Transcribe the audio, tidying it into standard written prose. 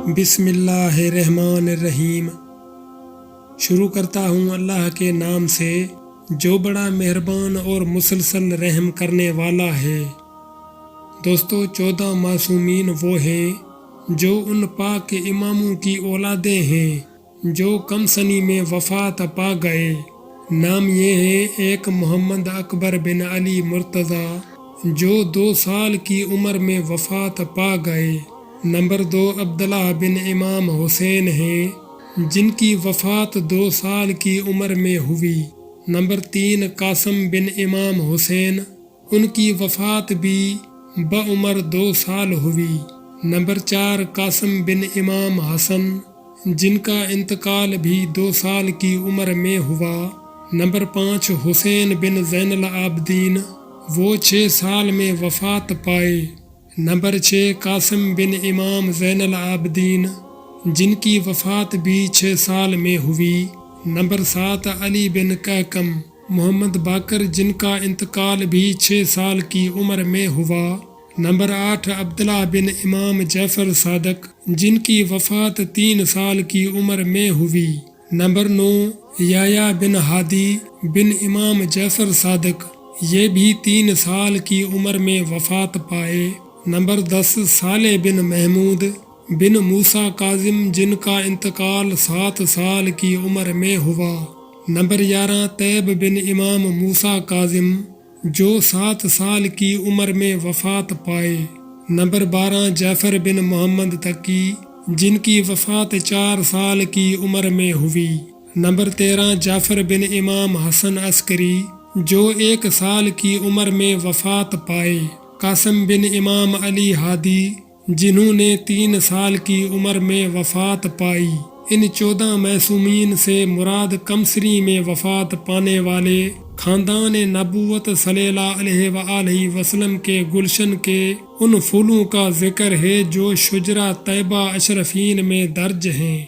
بسم اللہ الرحمن الرحیم۔ شروع کرتا ہوں اللہ کے نام سے جو بڑا مہربان اور مسلسل رحم کرنے والا ہے۔ دوستو، 14 معصومین وہ ہیں جو ان پاک اماموں کی اولادیں ہیں جو کم سنی میں وفات پا گئے۔ نام یہ ہے، ایک محمد اکبر بن علی مرتضی جو 2 سال کی عمر میں وفات پا گئے۔ نمبر 2 عبداللہ بن امام حسین ہیں جن کی وفات 2 سال کی عمر میں ہوئی۔ نمبر 3 قاسم بن امام حسین، ان کی وفات بھی بعمر 2 سال ہوئی۔ نمبر 4 قاسم بن امام حسن جن کا انتقال بھی 2 سال کی عمر میں ہوا۔ نمبر 5 حسین بن زین العابدین، وہ 6 سال میں وفات پائے۔ نمبر 6 قاسم بن امام زین العابدین جن کی وفات بھی 6 سال میں ہوئی۔ نمبر 7 علی بن کہکم محمد باقر جن کا انتقال بھی 6 سال کی عمر میں ہوا۔ نمبر 8 عبداللہ بن امام جعفر صادق جن کی وفات 3 سال کی عمر میں ہوئی۔ نمبر 9 یحییٰ بن ہادی بن امام جعفر صادق، یہ بھی 3 سال کی عمر میں وفات پائے۔ نمبر 10 صالح بن محمود بن موسیٰ کاظم جن کا انتقال 7 سال کی عمر میں ہوا۔ نمبر 11 طیب بن امام موسیٰ کاظم جو 7 سال کی عمر میں وفات پائے۔ نمبر 12 جعفر بن محمد تقی جن کی وفات 4 سال کی عمر میں ہوئی۔ نمبر 13 جعفر بن امام حسن عسکری جو 1 سال کی عمر میں وفات پائے۔ قاسم بن امام علی ہادی جنہوں نے 3 سال کی عمر میں وفات پائی۔ ان 14 معصومین سے مراد کمسری میں وفات پانے والے خاندان نبوت صلی اللہ علیہ وآلہ وسلم کے گلشن کے ان پھولوں کا ذکر ہے جو شجرہ طیبہ اشرفین میں درج ہیں۔